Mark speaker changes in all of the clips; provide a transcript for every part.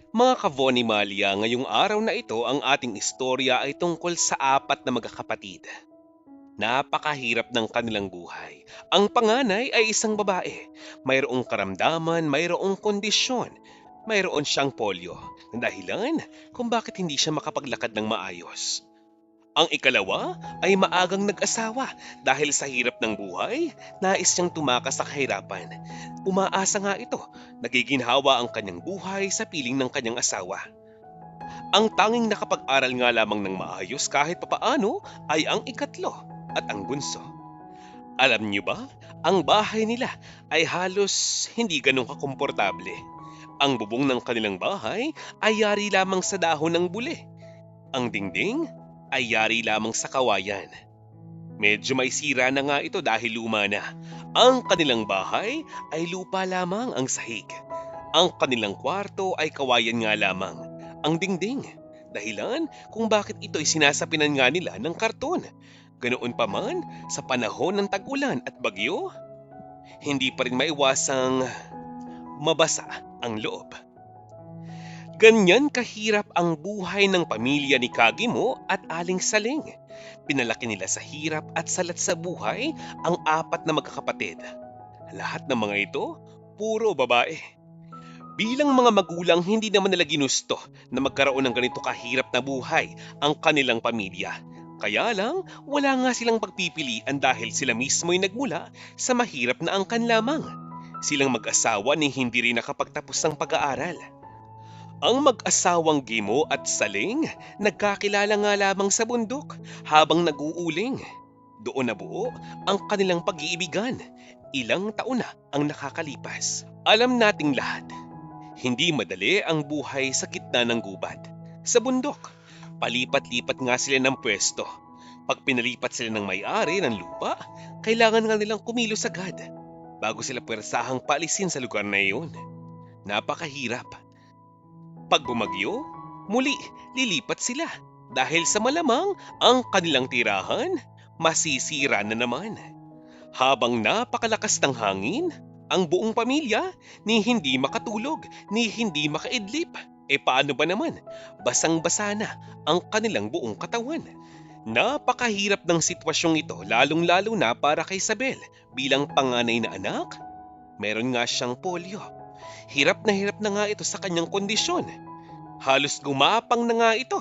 Speaker 1: Mga Kavoni-Malia, ngayong araw na ito ang ating istorya ay tungkol sa apat na magkakapatid. Napakahirap ng kanilang buhay. Ang panganay ay isang babae. Mayroong karamdaman, mayroong kondisyon. Mayroon siyang polio. Dahilan kung bakit hindi siya makapaglakad ng maayos. Ang ikalawa ay maagang nag-asawa dahil sa hirap ng buhay, nais niyang tumakas sa kahirapan. Umaasa nga ito, nagiginhawa ang kanyang buhay sa piling ng kanyang asawa. Ang tanging nakapag-aral nga lamang ng maayos kahit papaano ay ang ikatlo at ang bunso. Alam niyo ba, ang bahay nila ay halos hindi ganun kakomportable. Ang bubong ng kanilang bahay ay yari lamang sa dahon ng buli. Ang dingding ay yari lamang sa kawayan. Medyo may sira na nga ito dahil luma na. Ang kanilang bahay ay lupa lamang ang sahig. Ang kanilang kwarto ay kawayan nga lamang. Ang dingding, dahilan kung bakit ito'y sinasapinan nga nila ng karton. Ganoon pa man, sa panahon ng tag-ulan at bagyo, hindi pa rin maiwasang mabasa ang loob. Ganyan kahirap ang buhay ng pamilya ni Kagimo at Aling Saling. Pinalaki nila sa hirap at salat sa buhay ang apat na magkakapatid. Lahat ng mga ito, puro babae. Bilang mga magulang, hindi naman nila ginusto na magkaroon ng ganito kahirap na buhay ang kanilang pamilya. Kaya lang, wala nga silang pagpipilian dahil sila mismo'y nagmula sa mahirap na angkan lamang. Silang mag-asawa ni hindi rin nakapagtapos ng pag-aaral. Ang mag-asawang Gimo at Saling nagkakilala nga lamang sa bundok habang nag-uuling. Doon nabuo ang kanilang pag-iibigan. Ilang taon na ang nakakalipas. Alam nating lahat, hindi madali ang buhay sa gitna ng gubat. Sa bundok, palipat-lipat nga sila ng pwesto. Pag pinalipat sila ng may-ari ng lupa, kailangan nga nilang kumilos agad bago sila pwersahang paalisin sa lugar na iyon. Napakahirap. Pag bumagyo, muli lilipat sila dahil sa malamang ang kanilang tirahan masisira na naman. Habang napakalakas ng hangin, ang buong pamilya ni hindi makatulog ni hindi makaidlip. E paano ba naman? Basang-basa na ang kanilang buong katawan. Napakahirap ng sitwasyong ito lalong-lalo na para kay Isabel bilang panganay na anak. Meron nga siyang polio. Hirap na nga ito sa kanyang kondisyon. Halos gumapang na nga ito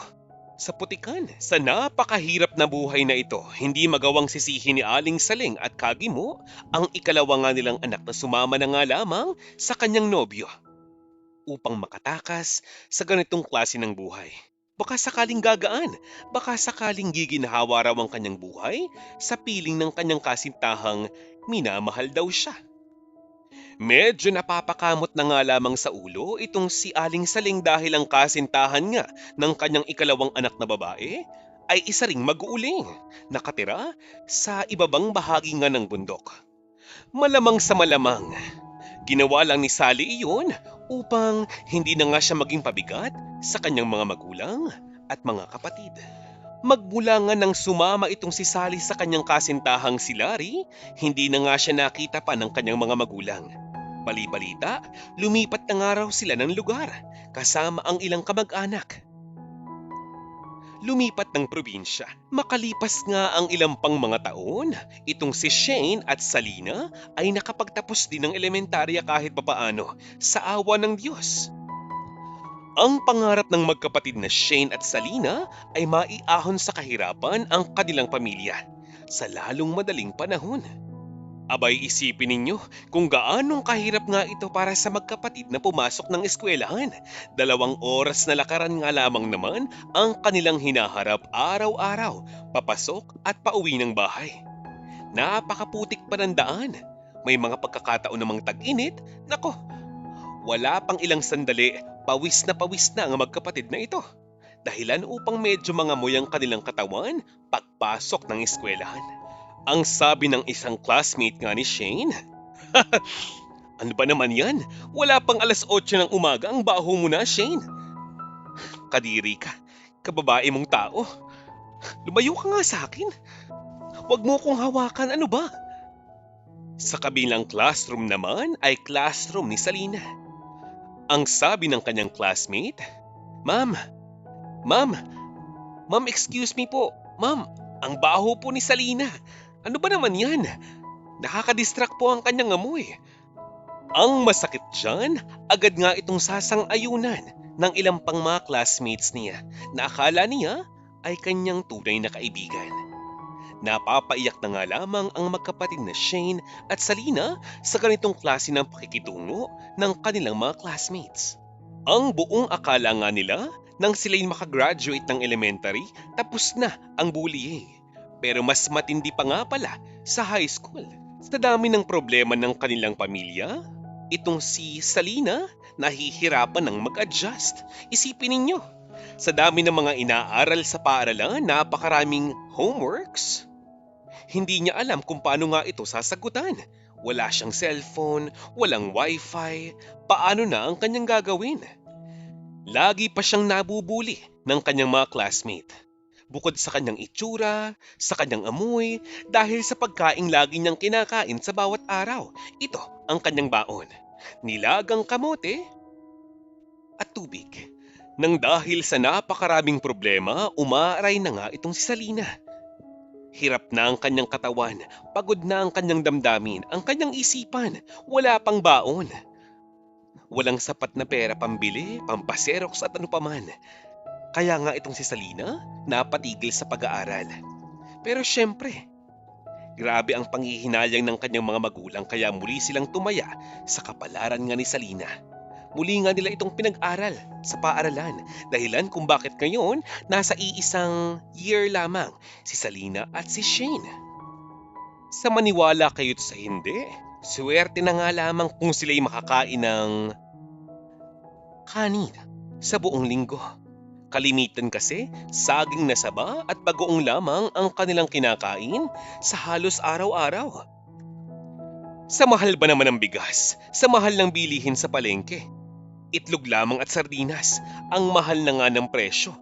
Speaker 1: sa putikan. Sa napakahirap na buhay na ito, hindi magawang sisihin ni Aling Saling at Kagimo ang ikalawa nga nilang anak na sumama na nga lamang sa kanyang nobyo upang makatakas sa ganitong klase ng buhay. Baka sakaling gagaan, baka sakaling giginhawa raw ang kanyang buhay sa piling ng kanyang kasintahang minamahal daw siya. Medyo napapakamot na nga lamang sa ulo itong si Aling Saling dahil ang kasintahan nga ng kanyang ikalawang anak na babae ay isa ring mag-uuling, nakatira sa ibabang bahagi nga ng bundok. Malamang sa malamang, ginawa lang ni Sally iyon upang hindi na nga siya maging pabigat sa kanyang mga magulang at mga kapatid. Magmula nga nang sumama itong si Sally sa kanyang kasintahang si Larry, hindi na nga siya nakita pa ng kanyang mga magulang. Bali-balita, lumipat na nga raw sila ng lugar kasama ang ilang kamag-anak. Lumipat ng probinsya. Makalipas nga ang ilang pang mga taon, itong si Shane at Salina ay nakapagtapos din ng elementarya kahit papaano sa awa ng Diyos. Ang pangarap ng magkapatid na Shane at Salina ay maiahon sa kahirapan ang kanilang pamilya sa lalong madaling panahon. Abay, isipin ninyo kung gaanong kahirap nga ito para sa magkapatid na pumasok ng eskwelahan. 2 oras na lakaran nga lamang naman ang kanilang hinaharap araw-araw, papasok at pauwi ng bahay. Napakaputik pa ng daan. May mga pagkakataon namang tag-init. Nako, wala pang ilang sandali, pawis na ang magkapatid na ito. Dahilan upang medyo mangamoy ang kanilang katawan pagpasok ng eskwelahan. Ang sabi ng isang classmate nga ni Shane, "Ano ba naman yan? Wala pang 8:00 ng umaga, ang baho mo na, Shane." "Kadiri ka, kababae mong tao. Lumayo ka nga sa akin. Huwag mo kong hawakan, ano ba?" Sa kabilang classroom naman ay classroom ni Salina. Ang sabi ng kanyang classmate, "Ma'am, ma'am, ma'am excuse me po. Ma'am, ang baho po ni Salina. Ano ba naman yan? Nakakadistract po ang kanyang amoy." Ang masakit dyan, agad nga itong sasang-ayunan ng ilang pang mga classmates niya na akala niya ay kanyang tunay na kaibigan. Napapaiyak na nga lamang ang magkapatid na Shane at Salina sa ganitong klase ng pakikitungo ng kanilang mga classmates. Ang buong akala nga nila nang sila'y makagraduate ng elementary, tapos na ang bullying. Pero mas matindi pa nga pala sa high school. Sa dami ng problema ng kanilang pamilya, itong si Salina nahihirapan ng mag-adjust. Isipin ninyo, sa dami ng mga inaaral sa paaralan, napakaraming homeworks. Hindi niya alam kung paano nga ito sasagutan. Wala siyang cellphone, walang wifi, paano na ang kanyang gagawin? Lagi pa siyang nabubuli ng kanyang mga classmate. Bukod sa kanyang itsura, sa kanyang amoy, dahil sa pagkaing lagi niyang kinakain sa bawat araw. Ito ang kanyang baon: nilagang kamote at tubig. Nang dahil sa napakaraming problema, umaaray na nga itong si Salina. Hirap na ang kanyang katawan, pagod na ang kanyang damdamin, ang kanyang isipan, wala pang baon. Walang sapat na pera pambili, pampaserox at ano paman. Kaya nga itong si Salina napatigil sa pag-aaral. Pero syempre, grabe ang panghihinayang ng kanyang mga magulang kaya muli silang tumaya sa kapalaran nga ni Salina. Muli nga nila itong pinag-aral sa paaralan, dahilan kung bakit ngayon nasa iisang year lamang si Salina at si Shane. Sa maniwala kayo't sa hindi, swerte na nga lamang kung sila'y makakain ng kanin sa buong linggo. Kalimitan kasi, saging na saba at bagoong lamang ang kanilang kinakain sa halos araw-araw. Sa mahal ba naman ng bigas, sa mahal ng bilihin sa palengke, itlog lamang at sardinas, ang mahal na nga ng presyo.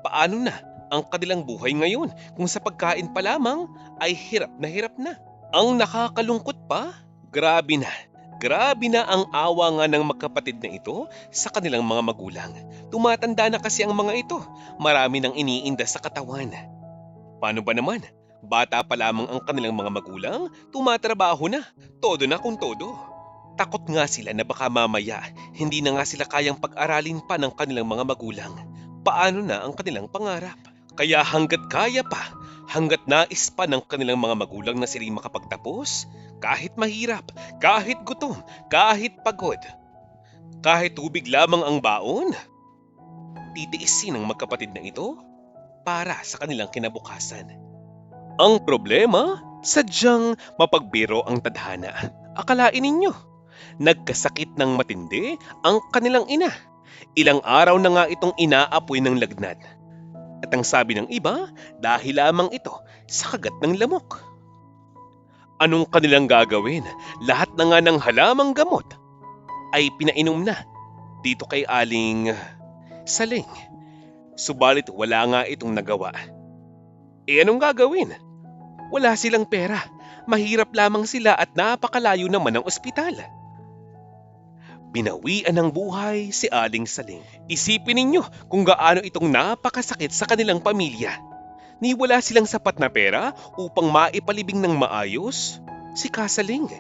Speaker 1: Paano na ang kanilang buhay ngayon kung sa pagkain pa lamang ay hirap na Ang nakakalungkot pa, grabe na ang awa nga ng magkapatid na ito sa kanilang mga magulang. Tumatanda na kasi ang mga ito, marami nang iniinda sa katawan. Paano ba naman? Bata pa lamang ang kanilang mga magulang, tumatrabaho na, todo na kung todo. Takot nga sila na baka mamaya, hindi na nga sila kayang pag-aralin pa ng kanilang mga magulang. Paano na ang kanilang pangarap? Kaya hanggat kaya pa, hanggat nais pa ng kanilang mga magulang na sila'y makapagtapos, kahit mahirap, kahit gutom, kahit pagod, kahit tubig lamang ang baon, titiisin ng magkapatid na ito para sa kanilang kinabukasan. Ang problema, sadyang mapagbiro ang tadhana. Akalain ninyo, nagkasakit ng matindi ang kanilang ina. Ilang araw na nga itong inaapoy ng lagnat. At ang sabi ng iba, dahil lamang ito sa kagat ng lamok. Anong kanilang gagawin? Lahat na nga ng halamang gamot ay pinainom na dito kay Aling Saling. Subalit wala nga itong nagawa. Anong gagawin? Wala silang pera. Mahirap lamang sila at napakalayo naman ang ospital. Binawian ng buhay si Aling Saling. Isipin ninyo kung gaano itong napakasakit sa kanilang pamilya. Ni wala silang sapat na pera upang maipalibing ng maayos si Kasaling.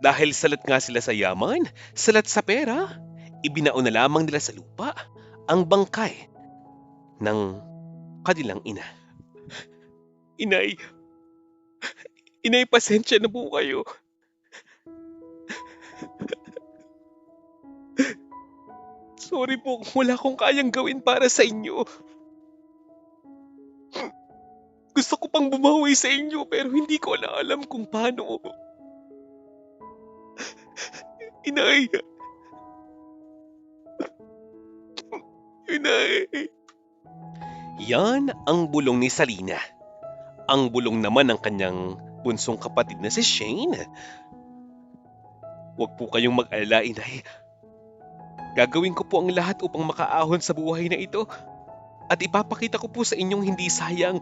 Speaker 1: Dahil salat nga sila sa yaman, salat sa pera, ibinao na lamang nila sa lupa ang bangkay ng kanilang ina. Inay, pasensya na po kayo. Sorry po kung wala akong kayang gawin para sa inyo. Gusto ko pang bumawi sa inyo pero hindi ko na alam kung paano. Inay. Yan ang bulong ni Salina. Ang bulong naman ng kanyang bunsong kapatid na si Shane. Huwag po kayong mag-alala, Inay. Gagawin ko po ang lahat upang makaahon sa buhay na ito. At ipapakita ko po sa inyong hindi sayang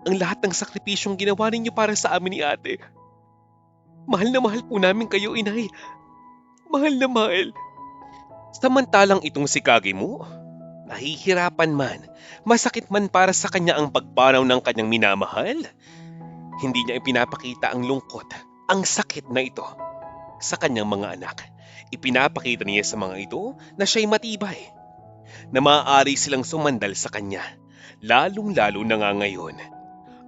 Speaker 1: ang lahat ng sakripisyong ginawa ninyo para sa amin ni Ate. Mahal na mahal po namin kayo, Inay. Mahal na mahal. Samantalang itong si Kagemo, nahihirapan man, masakit man para sa kanya ang pagpanaw ng kanyang minamahal, hindi niya ipinapakita ang lungkot, ang sakit na ito sa kanyang mga anak. Ipinapakita niya sa mga ito na siya'y matibay, na maaari silang sumandal sa kanya, lalong-lalo na nga ngayon.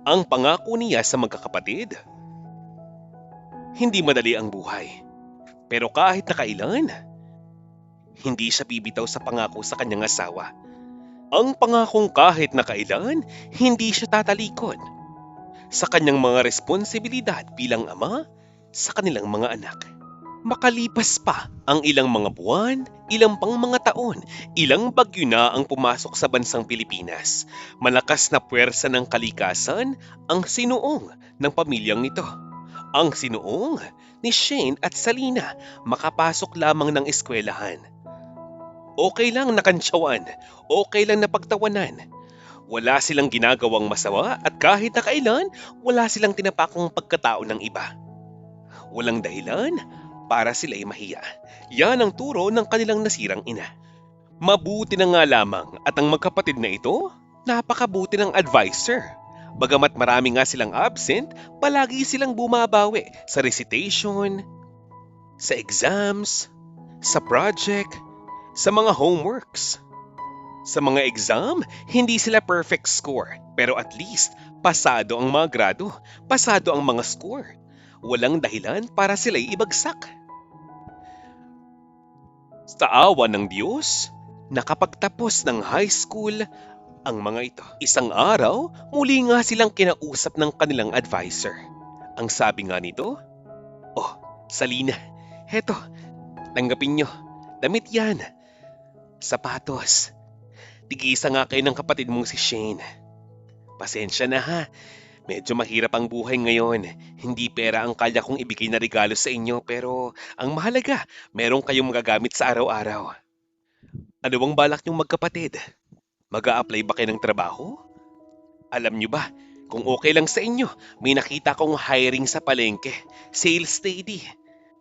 Speaker 1: Ang pangako niya sa magkakapatid, hindi madali ang buhay, pero kahit na kailan, hindi siya bibitaw sa pangako sa kanyang asawa. Ang pangakong kahit na kailan, hindi siya tatalikod sa kanyang mga responsibilidad bilang ama sa kanilang mga anak. Makalipas pa ang ilang mga buwan, ilang pang mga taon, ilang bagyo na ang pumasok sa bansang Pilipinas. Malakas na puwersa ng kalikasan ang sinuong ng pamilyang ito. Ang sinuong ni Shane at Salina makapasok lamang ng eskwelahan. Okay lang nakantsawan, okay lang napagtawanan. Wala silang ginagawang masama at kahit na kailan, wala silang tinapakang pagkatao ng iba. Walang dahilan para sila'y mahiya. Yan ang turo ng kanilang nasirang ina. Mabuti na nga lamang at ang magkapatid na ito, napakabuti ng advisor. Bagamat marami nga silang absent, palagi silang bumabawi sa recitation, sa exams, sa project, sa mga homeworks. Sa mga exam, hindi sila perfect score, pero at least pasado ang mga grado, pasado ang mga score. Walang dahilan para sila'y ibagsak. Sa awa ng Diyos, nakapagtapos ng high school ang mga ito. Isang araw, muli nga silang kinausap ng kanilang advisor. Ang sabi nga nito, "Oh, Salina, heto, tanggapin nyo. Damit yan. Sapatos. Tigisa nga kayo ng kapatid mong si Shane. Pasensya na ha. Medyo mahirap ang buhay ngayon. Hindi pera ang kaya kong ibigay na regalo sa inyo pero ang mahalaga, meron kayong magagamit sa araw-araw. Ano bang balak niyong magkapatid? Mag-a-apply ba kayo ng trabaho? Alam niyo ba, kung okay lang sa inyo, may nakita kong hiring sa palengke, sales lady.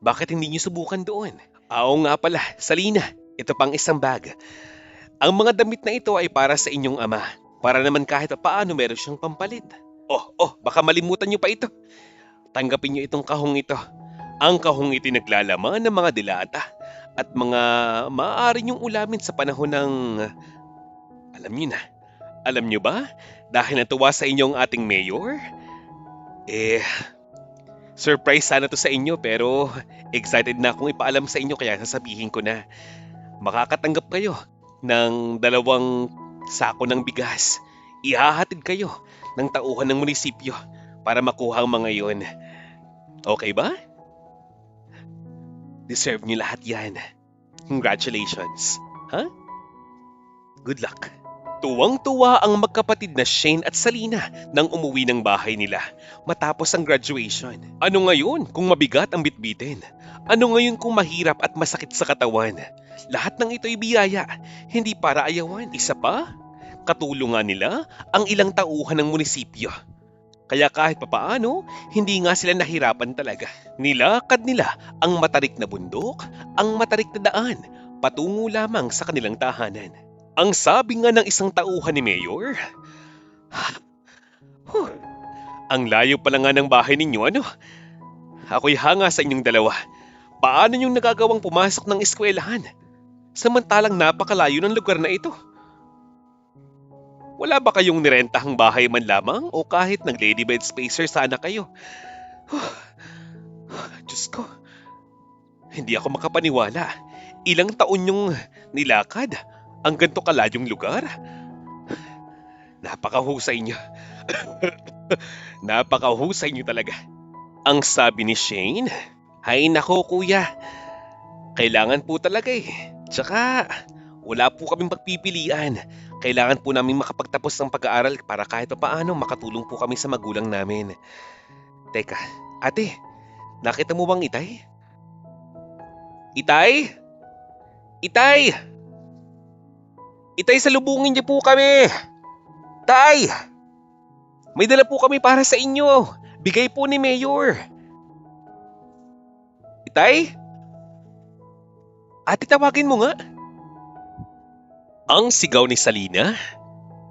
Speaker 1: Bakit hindi niyo subukan doon? Oo nga pala, Salina, ito pang isang bag. Ang mga damit na ito ay para sa inyong ama. Para naman kahit paano meron siyang pampalit. Baka malimutan niyo pa ito. Tanggapin niyo itong kahong ito. Ang kahong ito naglalaman ng mga dilata at mga maaari niyong ulamin sa panahon ng... Alam niyo na. Alam niyo ba? Dahil natuwa sa inyo ang ating mayor? Surprise sana to sa inyo pero excited na akong ipaalam sa inyo kaya sasabihin ko na. Makakatanggap kayo ng 2 sako ng bigas. Ihahatid kayo ng tauhan ng munisipyo para makuha ang mga iyon. Okay ba? Deserve niyo lahat yan. Congratulations. Ha? Good luck. Tuwang-tuwa ang magkapatid na Shane at Salina nang umuwi ng bahay nila matapos ang graduation. Ano ngayon kung mabigat ang bitbitin? Ano ngayon kung mahirap at masakit sa katawan? Lahat ng ito'y biyaya, hindi para ayawan. Isa pa, katulungan nila ang ilang tauhan ng munisipyo. Kaya kahit papaano, hindi nga sila nahirapan talaga. Nilakad nila ang matarik na bundok, ang matarik na daan, patungo lamang sa kanilang tahanan. Ang sabi nga ng isang tauhan ni Mayor, ang layo pala nga ng bahay ninyo, ano? Ako'y hanga sa inyong dalawa. Paano niyong nagagawang pumasok ng eskwelahan? Samantalang napakalayo ng lugar na ito. Wala ba kayong nirentahang bahay man lamang o kahit ng ladybed spacer sana kayo? Diyos ko, hindi ako makapaniwala. Ilang taon yung nilakad ang ganito kalayong lugar? Napakahusay niyo. Napakahusay niyo talaga. Ang sabi ni Shane, "Hay nako kuya, kailangan po talaga eh. Tsaka wala po kaming pagpipilian. Kailangan po namin makapagtapos ng pag-aaral para kahit paano makatulong po kami sa magulang namin." Teka, ate, nakita mo bang Itay? Itay? Itay! Itay, salubungin niyo po kami! Tay! May dala po kami para sa inyo. Bigay po ni Mayor. Itay? Ate, tawagin mo nga. Ang sigaw ni Salina.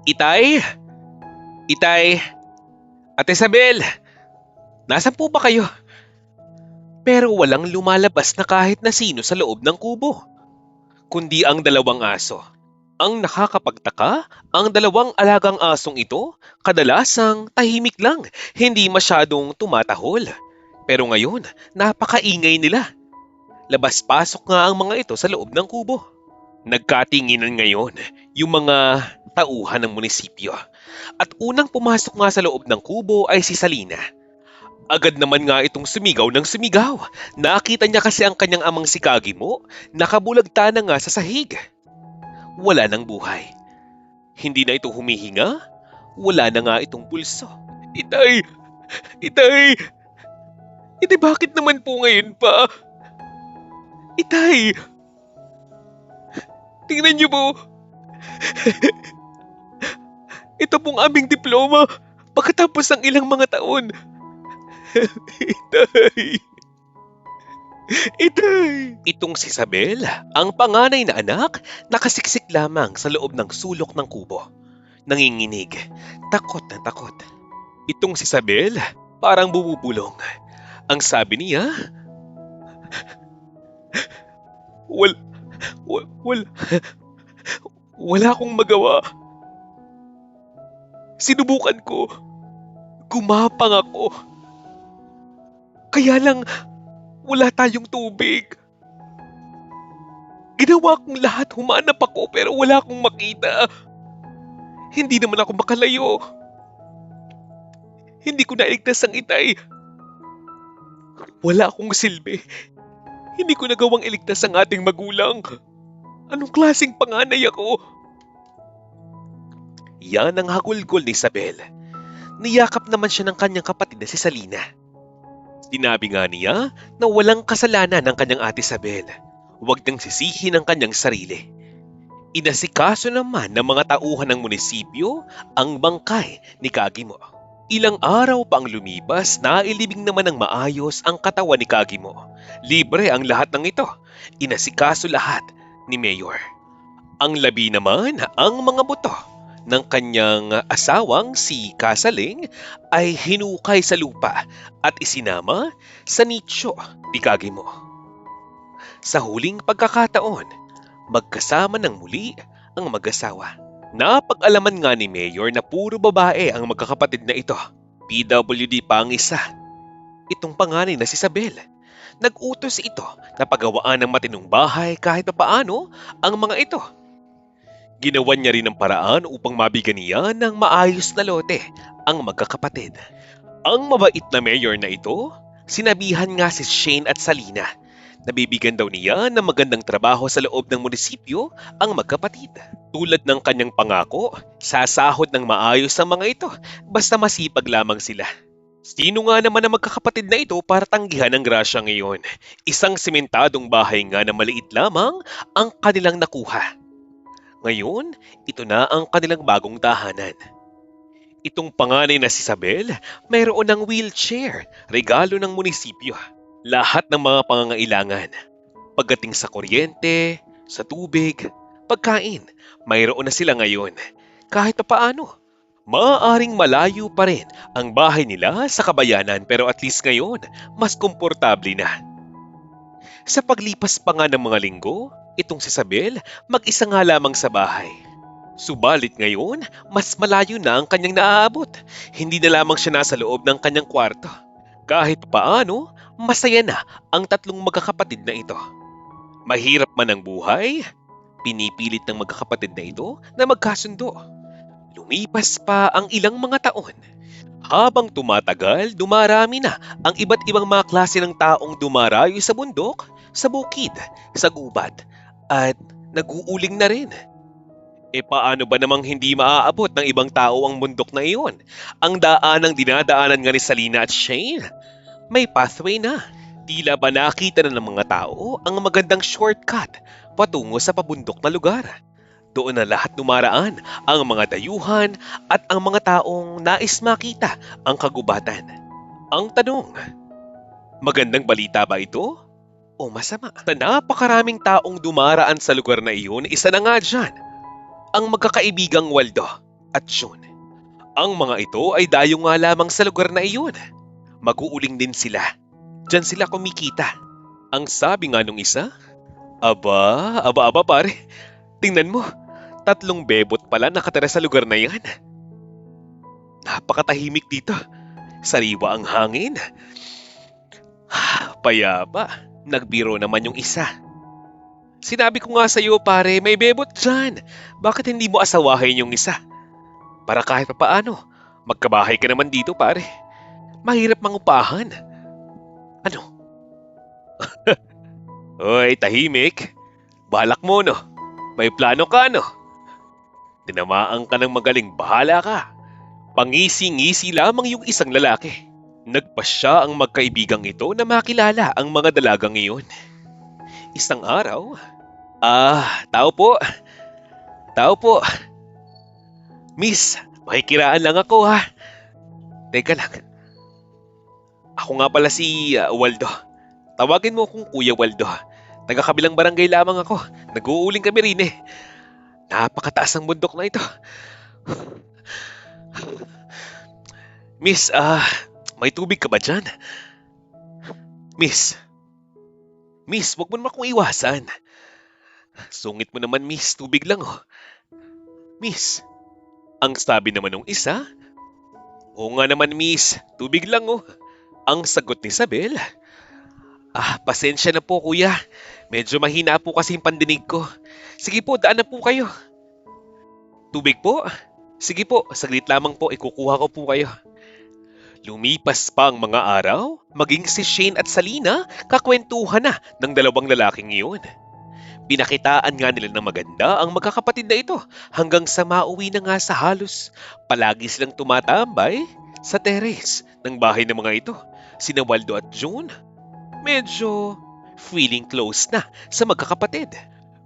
Speaker 1: Itay! Itay! Ate Isabel! Nasaan po ba kayo? Pero walang lumalabas na kahit na sino sa loob ng kubo, kundi ang dalawang aso. Ang nakakapagtaka, ang dalawang alagang asong ito, kadalasang tahimik lang, hindi masyadong tumatahol. Pero ngayon, napakaingay nila. Labas-pasok nga ang mga ito sa loob ng kubo. Nagkatinginan ngayon yung mga tauhan ng munisipyo. At unang pumasok nga sa loob ng kubo ay si Salina. Agad naman nga itong sumigaw ng sumigaw. Nakita niya kasi ang kanyang amang si Kagimo, nakabulagta na nga sa sahig. Wala ng buhay. Hindi na ito humihinga, wala na nga itong pulso. Itay! Itay! Itay, bakit naman po ngayon pa? Itay! Tingnan niyo po! Ito pong aming diploma pagkatapos ng ilang mga taon. Itay! Itay! Itong si Isabel, ang panganay na anak, nakasiksik lamang sa loob ng sulok ng kubo. Nanginginig, takot na takot. Itong si Isabel, parang bumubulong. Ang sabi niya, wala, wala akong magawa. Sinubukan ko. Gumapang ako. Kaya lang, wala tayong tubig. Ginawa kong lahat, humanap ako pero wala akong makita. Hindi naman ako makalayo. Hindi ko nailigtas ang itay. Wala akong silbi. Hindi ko nagawang iligtas ang ating magulang. Anong klaseng panganay ako? Yan ang hagulgol ni Isabel. Niyakap naman siya ng kanyang kapatid na si Salina. Sinabi nga niya na walang kasalanan ng kanyang ate Isabel. Huwag nang sisihin ang kanyang sarili. Inasikaso naman ng mga tauhan ng munisipyo ang bangkay ni Kagimo. Ilang araw pa ang lumipas, nailibing naman ng maayos ang katawan ni Kagimo. Libre ang lahat ng ito. Inasikaso lahat ni Mayor. Ang labi naman, ang mga buto ng kanyang asawang si Kasaling ay hinukay sa lupa at isinama sa nicho ni Kagimo. Sa huling pagkakataon, magkasama ng muli ang mag-asawa. Napag-alaman nga ni Mayor na puro babae ang magkakapatid na ito. PWD pa ang isa. Itong panganay na si Isabel. Nag-utos ito na pagawaan ng matinong bahay kahit paano ang mga ito. Ginawan niya rin ang paraan upang mabigyan niya ng maayos na lote ang magkakapatid. Ang mabait na mayor na ito, sinabihan nga si Shane at Salina. Nabibigyan daw niya ng magandang trabaho sa loob ng munisipyo ang magkapatid. Tulad ng kanyang pangako, sasahod ng maayos ang mga ito basta masipag lamang sila. Sino nga naman ang magkakapatid na ito para tanggihan ang grasya ngayon? Isang simentadong bahay nga na maliit lamang ang kanilang nakuha. Ngayon, ito na ang kanilang bagong tahanan. Itong panganay na si Isabel, mayroon ng wheelchair, regalo ng munisipyo. Lahat ng mga pangangailangan. Pagdating sa kuryente, sa tubig, pagkain, mayroon na sila ngayon. Kahit paano, maaaring malayo pa rin ang bahay nila sa kabayanan pero at least ngayon, mas komportable na. Sa paglipas pa nga ng mga linggo, itong si Isabel mag-isa nga lamang sa bahay. Subalit ngayon, mas malayo na ang kanyang naaabot. Hindi na lamang siya nasa loob ng kanyang kwarto. Kahit paano, masaya na ang tatlong magkakapatid na ito. Mahirap man ang buhay, pinipilit ng magkakapatid na ito na magkasundo. Lumipas pa ang ilang mga taon. Habang tumatagal, dumarami na ang iba't ibang mga klase ng taong dumarayo sa bundok, sa bukid, sa gubat, at nag-uuling na rin. E paano ba namang hindi maaabot ng ibang tao ang bundok na iyon? Ang daanang dinadaanan nga ni Salina at Shane, may pathway na. Tila ba nakita na ng mga tao ang magandang shortcut patungo sa pabundok na lugar. Doon na lahat dumaraan ang mga dayuhan at ang mga taong nais makita ang kagubatan. Ang tanong, magandang balita ba ito? o masama. Sa napakaraming taong dumaraan sa lugar na iyon, isa na nga dyan, ang magkakaibigang Waldo at June. Ang mga ito ay dayo nga lamang sa lugar na iyon. Mag-uuling din sila. Diyan sila kumikita. Ang sabi nga nung isa, aba pare, tingnan mo, 3 bebot pala nakatira sa lugar na yan. Napakatahimik dito. Sariwa ang hangin. Payapa, nagbiro naman yung isa. Sinabi ko nga sa iyo pare, may bebot dyan. Bakit hindi mo asawahin yung isa? Para kahit papaano, magkabahay ka naman dito pare. Mahirap mangupahan. Ano? Hoy, tahimik. Balak mo no? May plano ka no? Tinamaan ka ng magaling, bahala ka. Pangisi-ngisi lamang yung isang lalaki. Nagpasya ang magkaibigang ito na makilala ang mga dalagang iyon. Isang araw, tao po. Tao po. Miss, makikiraan lang ako ha. Teka lang. Ako nga pala si Waldo. Tawagin mo akong Kuya Waldo. Taga-kabilang barangay lamang ako. Nag-uuling kami rin eh. Napakataas ang bundok na ito. Miss, may tubig ka ba dyan? Miss, wag mo naman akong iwasan. Sungit mo naman, miss. Tubig lang, oh. Miss, ang sabi naman ng isa, oo nga naman, miss. Tubig lang, oh. Ang sagot ni Isabel, pasensya na po, kuya. Medyo mahina po kasi yung pandinig ko. Sige po, daan na po kayo. Tubig po? Sige po, saglit lamang po, ikukuha ko po kayo. Lumipas pa ang mga araw, maging si Shane at Salina kakwentuhan na ng dalawang lalaking iyon. Pinakitaan nga nila ng maganda ang magkakapatid na ito hanggang sa mauwi na nga sa halos. Palagi silang tumatambay sa teres ng bahay ng mga ito. Sina Waldo at June, medyo feeling close na sa magkakapatid.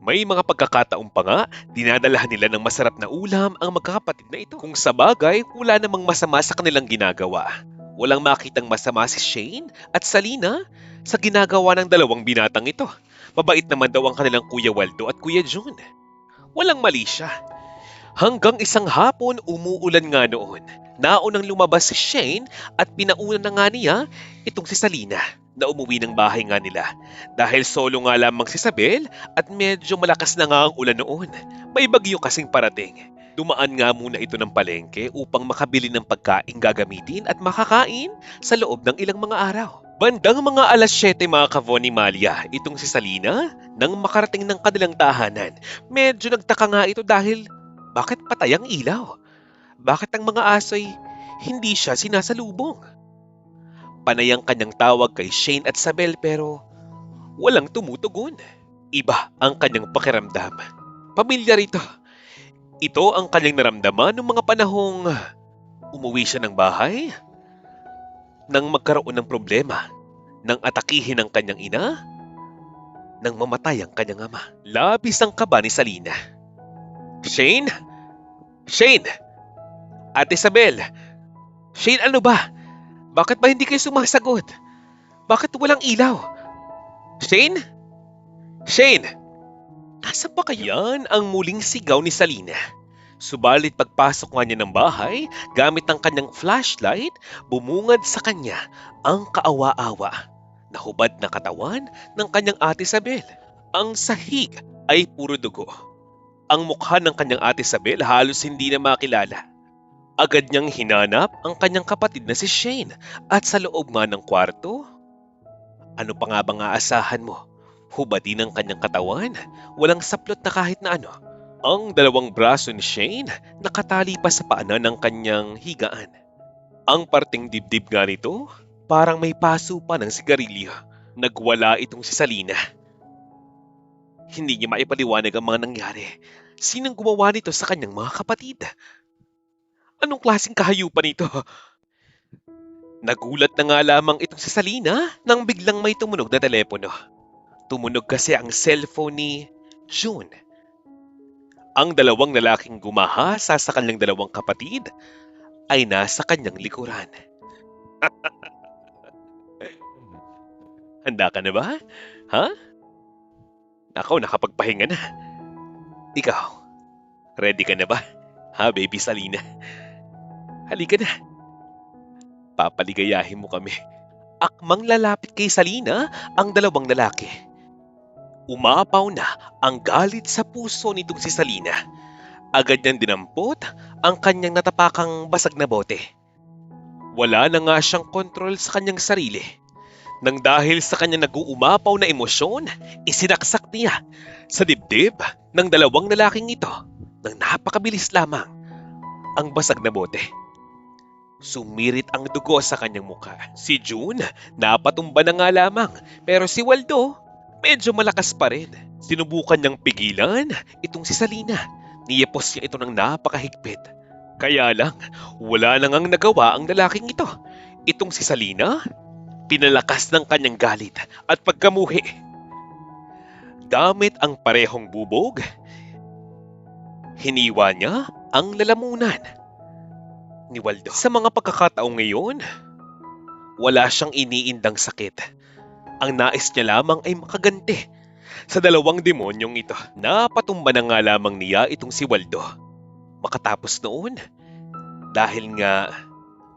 Speaker 1: May mga pagkakataong pa nga, dinadalahan nila ng masarap na ulam ang magkakapatid na ito. Kung sa bagay, wala namang masama sa kanilang ginagawa. Walang makitang masama si Shane at Salina sa ginagawa ng dalawang binatang ito. Mabait naman daw ang kanilang Kuya Waldo at Kuya June. Walang mali siya. Hanggang isang hapon umuulan nga noon. Naunang lumabas si Shane at pinauna na nga niya itong si Salina na umuwi ng bahay nga nila. Dahil solo nga lamang si Isabel at medyo malakas na nga ang ulan noon. May bagyo kasing parating. Dumaan nga muna ito ng palengke upang makabili ng pagkain gagamitin at makakain sa loob ng ilang mga araw. Bandang mga alas 7 mga kavoni Malia, itong si Salina nang makarating ng kanilang tahanan. Medyo nagtaka nga ito dahil bakit patay ang ilaw? Bakit ang mga aso'y hindi siya sinasalubong? Panay ang kanyang tawag kay Shane at Isabel pero walang tumutugon. Iba ang kanyang pakiramdam. Pamilyar ito. Ito ang kanyang naramdaman noong mga panahong umuwi siya ng bahay nang magkaroon ng problema, nang atakihin ang kanyang ina, nang mamatay ang kanyang ama. Labis ang kaba ni Salina. Shane? Shane! Ate Isabel! Shane, ano ba? Bakit ba hindi kayo sumasagot? Bakit walang ilaw? Shane? Shane! Nasaan ba kayo? Yan ang muling sigaw ni Salina. Subalit pagpasok nga niya ng bahay, gamit ang kanyang flashlight, bumungad sa kanya ang kaawa-awa na hubad na katawan ng kanyang ate Isabel. Ang sahig ay puro dugo. Ang mukha ng kanyang ate Isabel halos hindi na makilala. Agad niyang hinanap ang kanyang kapatid na si Shane at sa loob nga ng kwarto. Ano pa nga bang aasahan mo? Hubadin ang kanyang katawan, walang saplot na kahit na ano. Ang dalawang braso ni Shane nakatali pa sa paanan ng kanyang higaan. Ang parting dibdib nga nito, parang may paso pa ng sigarilyo. Nagwala itong si Salina. Hindi niya maipaliwanag ang mga nangyari. Sinong gumawa nito sa kanyang mga kapatid? Anong klaseng kahayupan ito? Nagulat na nga lamang itong si Salina nang biglang may tumunog na telepono. Tumunog kasi ang cellphone ni June. Ang dalawang lalaking gumahasa sa kanyang dalawang kapatid ay nasa kanyang likuran. Handa ka na ba? Ha? Ako, nakapagpahinga na. Ikaw, ready ka na ba? Ha, baby Salina? Halika na. Papaligayahin mo kami. Akmang lalapit kay Salina ang dalawang lalaki. Umapaw na ang galit sa puso nitong si Salina. Agad niyang dinampot ang kanyang natapakang basag na bote. Wala na nga siyang kontrol sa kanyang sarili. Nang dahil sa kanyang nag-uumapaw na emosyon, isinaksak niya sa dibdib ng dalawang lalaking ito nang napakabilis lamang ang basag na bote. Sumirit ang dugo sa kanyang mukha. Si June, napatumba na nga lamang, pero si Waldo, medyo malakas pa rin. Sinubukan niyang pigilan itong si Salina. Niyepos niya ito ng napakahigpit. Kaya lang, wala nang ang nagawa ang lalaking ito. Itong si Salina, pinalakas ng kanyang galit at pagkamuhi. Gamit ang parehong bubog, hiniwa niya ang lalamunan ni Waldo. Sa mga pagkakataong ngayon, wala siyang iniindang sakit. Ang nais niya lamang ay makaganti sa dalawang demonyong ito. Napatumba na nga lamang niya itong si Waldo. Makatapos noon, dahil nga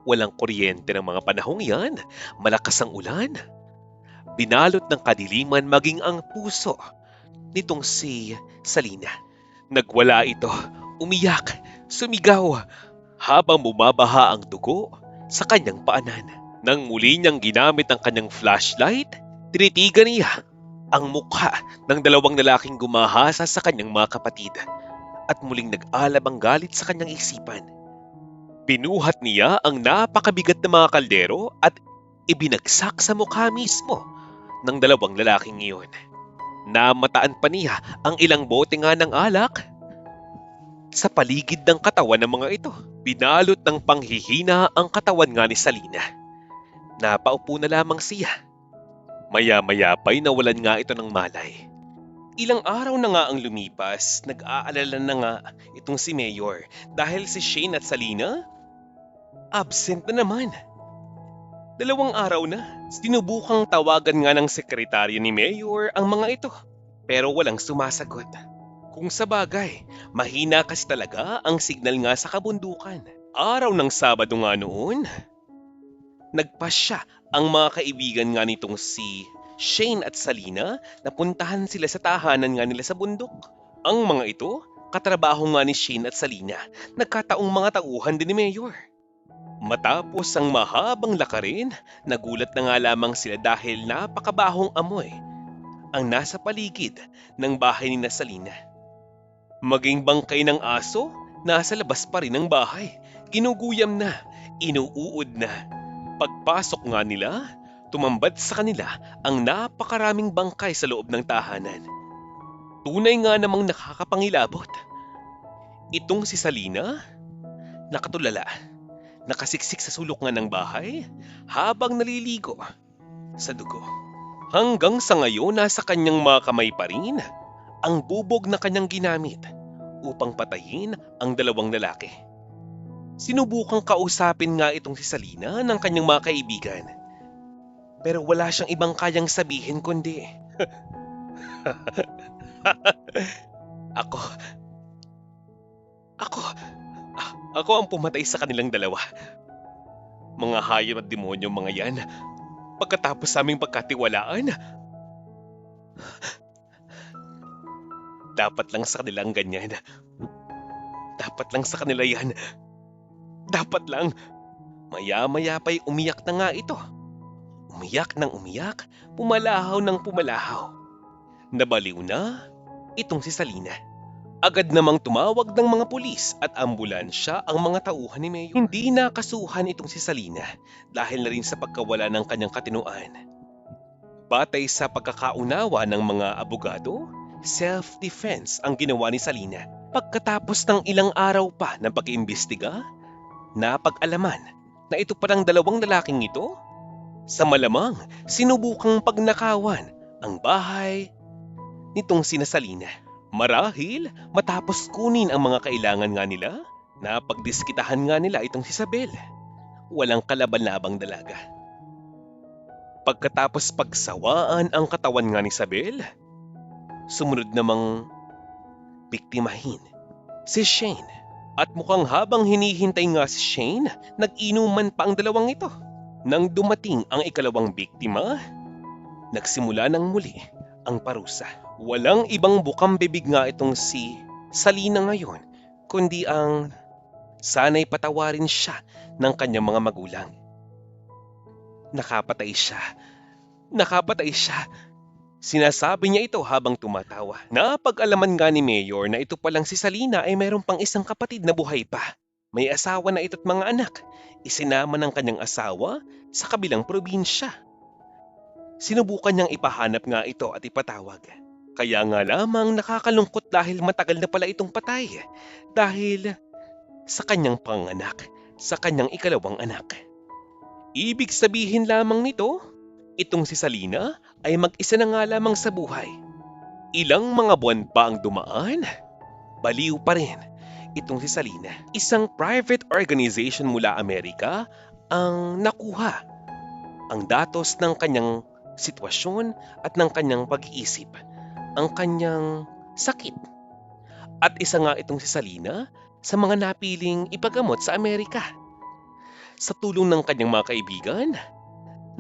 Speaker 1: walang kuryente ng mga panahong yan, malakas ang ulan, binalot ng kadiliman maging ang puso nitong si Salina. Nagwala ito, umiyak, sumigaw, habang bumabaha ang dugo sa kanyang paanan. Nang muli niyang ginamit ang kanyang flashlight, tinitigan niya ang mukha ng dalawang lalaking gumahasa sa kanyang mga kapatid at muling nag-alab ang galit sa kanyang isipan. Binuhat niya ang napakabigat na mga kaldero at ibinagsak sa mukha mismo ng dalawang lalaking iyon. Namataan pa niya ang ilang bote nga ng alak sa paligid ng katawan ng mga ito. Binalot ng panghihina ang katawan nga ni Salina. Napaupo na lamang siya. Maya-maya pa'y nawalan nga ito ng malay. Ilang araw na nga ang lumipas, nag-aalala na nga itong si Mayor dahil si Shane at Salina absent na naman. 2 araw na, sinubukang tawagan nga ng sekretaryo ni Mayor ang mga ito, pero walang sumasagot. Kung sa bagay, mahina kasi talaga ang signal nga sa kabundukan. Araw ng Sabado nga noon, nagpasya ang mga kaibigan nga nitong si Shane at Salina na puntahan sila sa tahanan nga nila sa bundok. Ang mga ito, katrabaho nga ni Shane at Salina, nagkataong mga tauhan din ni Mayor. Matapos ang mahabang lakarin, nagulat na nga lamang sila dahil napakabahong amoy ang nasa paligid ng bahay ni Salina. Maging bangkay ng aso, nasa labas pa rin ng bahay. Ginuguyam na, inuuod na. Pagpasok nga nila, tumambad sa kanila ang napakaraming bangkay sa loob ng tahanan. Tunay nga namang nakakapangilabot. Itong si Salina, nakatulala, nakasiksik sa sulok nga ng bahay habang naliligo sa dugo. Hanggang sa ngayon nasa kanyang mga kamay pa rin ang bubog na kanyang ginamit upang patayin ang dalawang lalaki. Sinubukang kausapin nga itong si Salina ng kanyang mga kaibigan. Pero wala siyang ibang kayang sabihin kundi Ako ang pumatay sa kanilang dalawa. Mga hayop at demonyo mga yan. Pagkatapos sa aming pagkatiwalaan, dapat lang sa kanila ang ganyan. Dapat lang sa kanila yan. Dapat lang. Maya-maya pa'y umiyak na nga ito. Umiyak ng umiyak, pumalahaw ng pumalahaw. Nabaliw na itong si Salina. Agad namang tumawag ng mga pulis at ambulansya ang mga tauhan ni Mayor. Hindi nakasuhan itong si Salina dahil na rin sa pagkawala ng kanyang katinuan. Batay sa pagkakaunawa ng mga abogado, self-defense ang ginawa ni Salina. Pagkatapos ng ilang araw pa ng pag-iimbestiga, napag-alaman na ito parang dalawang lalaking ito. Sa malamang, sinubukang pagnakawan ang bahay nitong sina Salina. Marahil matapos kunin ang mga kailangan nga nila, napagdiskitahan nga nila itong si Isabel. Walang kalaban-labang dalaga. Pagkatapos pagsawaan ang katawan nga ni Isabel, sumunod namang biktimahin si Shane. At mukhang habang hinihintay nga si Shane, nag-inuman pa ang dalawang ito. Nang dumating ang ikalawang biktima, nagsimula ng muli ang parusa. Walang ibang bukang bibig nga itong si Salina ngayon, kundi ang sana'y patawarin siya ng kanyang mga magulang. Nakapatay siya. Nakapatay siya. Sinasabi niya ito habang tumatawa. Napag-alaman nga ni Mayor na ito palang si Salina ay mayroon pang isang kapatid na buhay pa. May asawa na ito't mga anak. Isinama ng kanyang asawa sa kabilang probinsya. Sinubukan niyang ipahanap nga ito at ipatawag. Kaya nga lamang nakakalungkot dahil matagal na pala itong patay. Dahil sa kanyang panganak, sa kanyang ikalawang anak. Ibig sabihin lamang nito, itong si Salina ay mag-isa na nga lamang sa buhay. Ilang mga buwan pa ang dumaan, baliw pa rin itong si Salina. Isang private organization mula Amerika ang nakuha ang datos ng kanyang sitwasyon at ng kanyang pag-iisip, ang kanyang sakit. At isa nga itong si Salina sa mga napiling ipagamot sa Amerika. Sa tulong ng kanyang mga kaibigan,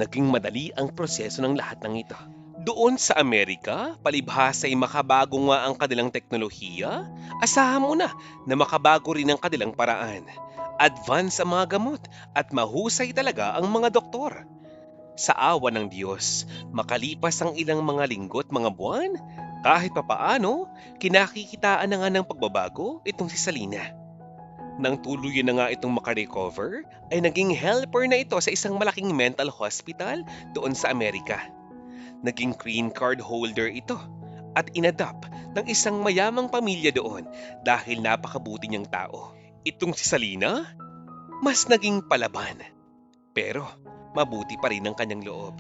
Speaker 1: naging madali ang proseso ng lahat ng ito. Doon sa Amerika, palibhas ay makabago nga ang kanilang teknolohiya, asahan mo na makabago rin ang kanilang paraan. Advance ang mga gamot at mahusay talaga ang mga doktor. Sa awa ng Diyos, makalipas ang ilang mga linggo at mga buwan, kahit papaano, kinakikitaan na nga ng pagbabago itong si Salina. Nang tuluyan na nga itong makarecover, ay naging helper na ito sa isang malaking mental hospital doon sa Amerika. Naging green card holder ito at inadapt ng isang mayamang pamilya doon dahil napakabuti niyang tao. Itong si Salina, mas naging palaban. Pero mabuti pa rin ang kanyang loob.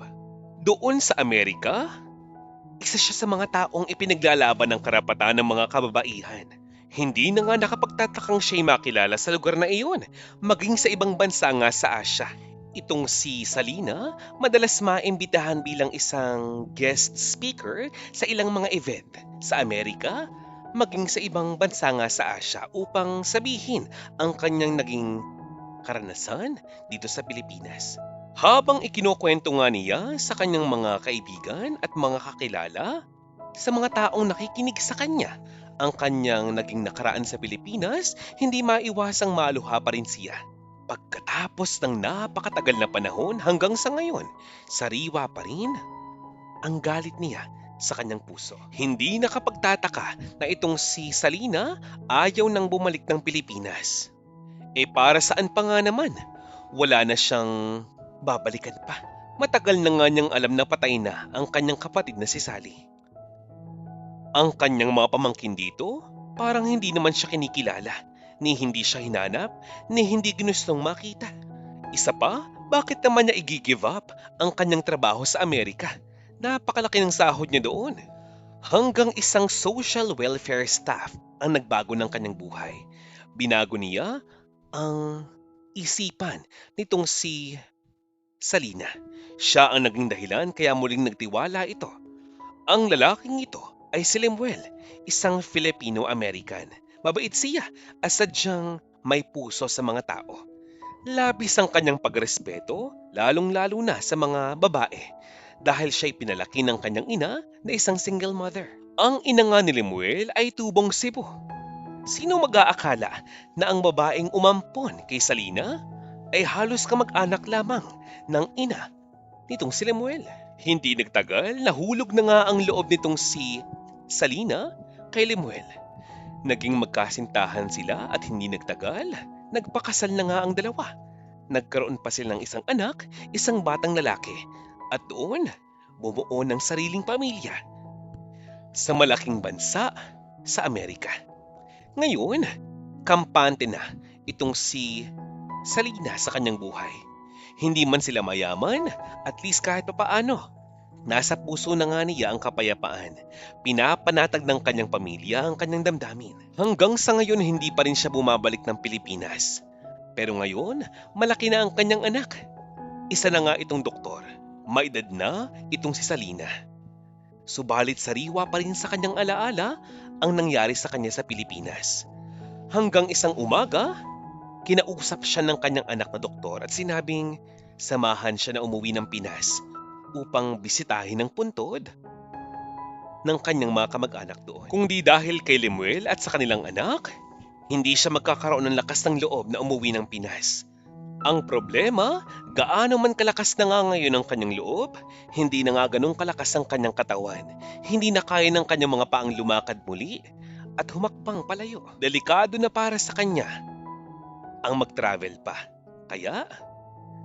Speaker 1: Doon sa Amerika, isa siya sa mga taong ipinaglalaban ng karapatan ng mga kababaihan. Hindi na nga nakapagtatakang siya'y makilala sa lugar na iyon, maging sa ibang bansa nga sa Asia. Itong si Salina, madalas maimbitahan bilang isang guest speaker sa ilang mga event sa Amerika, maging sa ibang bansa nga sa Asia upang sabihin ang kanyang naging karanasan dito sa Pilipinas. Habang ikinukwento nga niya sa kanyang mga kaibigan at mga kakilala, sa mga taong nakikinig sa kanya, ang kanyang naging nakaraan sa Pilipinas, hindi maiwasang maluha pa rin siya. Pagkatapos ng napakatagal na panahon hanggang sa ngayon, sariwa pa rin ang galit niya sa kanyang puso. Hindi nakapagtataka na itong si Salina ayaw nang bumalik ng Pilipinas. Para saan pa nga naman? Wala na siyang babalikan pa. Matagal na nga niyang alam na patay na ang kanyang kapatid na si Sally. Ang kanyang mga pamangkin dito, parang hindi naman siya kinikilala, ni hindi siya hinanap, ni hindi ginustong makita. Isa pa, bakit naman niya i-give up ang kanyang trabaho sa Amerika? Napakalaki ng sahod niya doon. Hanggang isang social welfare staff ang nagbago ng kanyang buhay. Binago niya ang isipan nitong si Salina. Siya ang naging dahilan kaya muling nagtiwala ito. Ang lalaking ito ay si Lemuel, isang Filipino-American. Mabait siya at sadyang may puso sa mga tao. Labis ang kanyang pagrespeto, lalong-lalo na sa mga babae, dahil siya'y pinalaki ng kanyang ina na isang single mother. Ang ina nga ni Lemuel ay tubong Cebu. Sino mag-aakala na ang babaeng umampon kay Salina ay halos kamag-anak lamang ng ina nitong si Lemuel? Hindi nagtagal, nahulog na nga ang loob nitong si Salina kay Lemuel. Naging magkasintahan sila at hindi nagtagal, nagpakasal na nga ang dalawa. Nagkaroon pa silang isang anak, isang batang lalaki, at doon bumuo ng sariling pamilya sa malaking bansa sa Amerika. Ngayon, kampante na itong si Salina sa kanyang buhay. Hindi man sila mayaman, at least kahit papaano, nasa puso na nga niya ang kapayapaan. Pinapanatag ng kanyang pamilya ang kanyang damdamin. Hanggang sa ngayon hindi pa rin siya bumabalik ng Pilipinas. Pero ngayon, malaki na ang kanyang anak. Isa na nga itong doktor. Maedad na itong si Salina. Subalit sariwa pa rin sa kanyang alaala ang nangyari sa kanya sa Pilipinas. Hanggang isang umaga, kinausap siya ng kanyang anak na doktor at sinabing samahan siya na umuwi ng Pinas upang bisitahin ang puntod ng kanyang mga kamag-anak doon. Kung di dahil kay Lemuel at sa kanilang anak, hindi siya magkakaroon ng lakas ng loob na umuwi ng Pinas. Ang problema, gaano man kalakas na nga ngayon ang kanyang loob, hindi na nga ganong kalakas ang kanyang katawan. Hindi na kaya ng kanyang mga paang lumakad muli at humakbang palayo. Delikado na para sa kanya ang mag-travel pa. Kaya,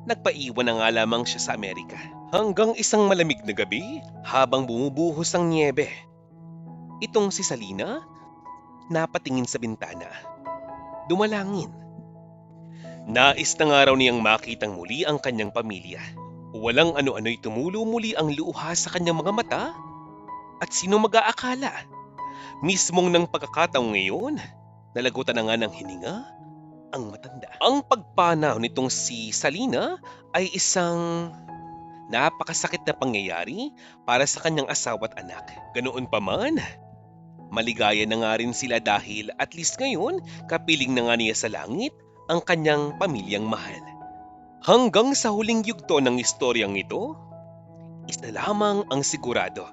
Speaker 1: nagpaiwan na nga lamang siya sa Amerika. Hanggang isang malamig na gabi, habang bumubuhos ang niebe, itong si Salina napatingin sa bintana. Dumalangin. Nais na nga raw niyang makitang muli ang kanyang pamilya. Walang ano-ano'y tumulo muli ang luha sa kanyang mga mata at sino mag-aakala? Mismong ng pagkakataong ngayon, nalagutan na nga ng hininga ang matanda. Ang pagpanaw nitong si Salina ay isang napakasakit na pangyayari para sa kanyang asawa at anak. Ganoon pa man, maligaya na nga rin sila dahil at least ngayon kapiling na nga niya sa langit ang kanyang pamilyang mahal. Hanggang sa huling yugto ng istoryang ito, isa lamang ang sigurado.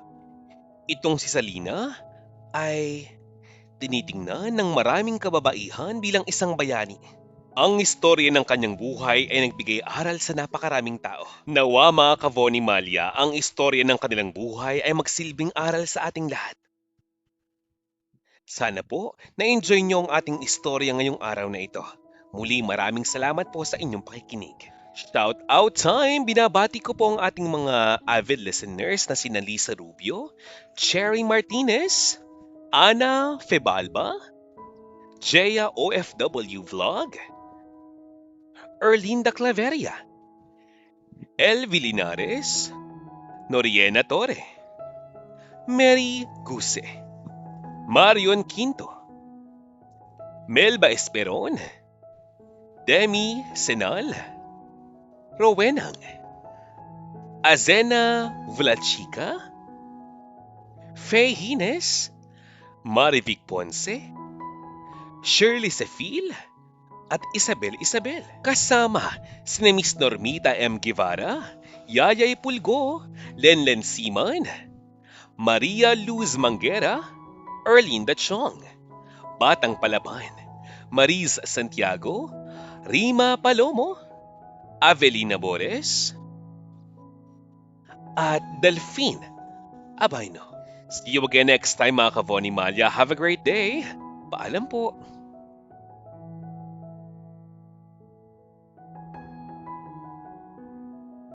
Speaker 1: Itong si Salina ay tinitingnan ng maraming kababaihan bilang isang bayani. Ang istorya ng kanyang buhay ay nagbigay aral sa napakaraming tao. Nawa mga Kavoni Malya, ang istorya ng kanilang buhay ay magsilbing aral sa ating lahat. Sana po na-enjoy niyo ang ating istorya ngayong araw na ito. Muli maraming salamat po sa inyong pakikinig. Shout out time! Binabati ko po ang ating mga avid listeners na sina Lisa Rubio, Cherry Martinez, Ana Febalba, Jaya OFW Vlog, Erlinda Claveria, Elvi Linares, Noriena Torre, Mary Guse, Marion Quinto, Melba Esperon, Demi Senal, Rowenang, Azena Vlachica, Faye Hines, Marivic Ponce, Shirley Sefil, at Isabel. Kasama sina Miss Normita M. Guevara, Yayay Pulgo, Lenlen Siman, Maria Luz Manguera, Erlinda Chong, Batang Palaban, Mariz Santiago, Rima Palomo, Avelina Bores, at Delphine Abayno. See you again next time mga Kavoni Malya. Have a great day. Paalam po.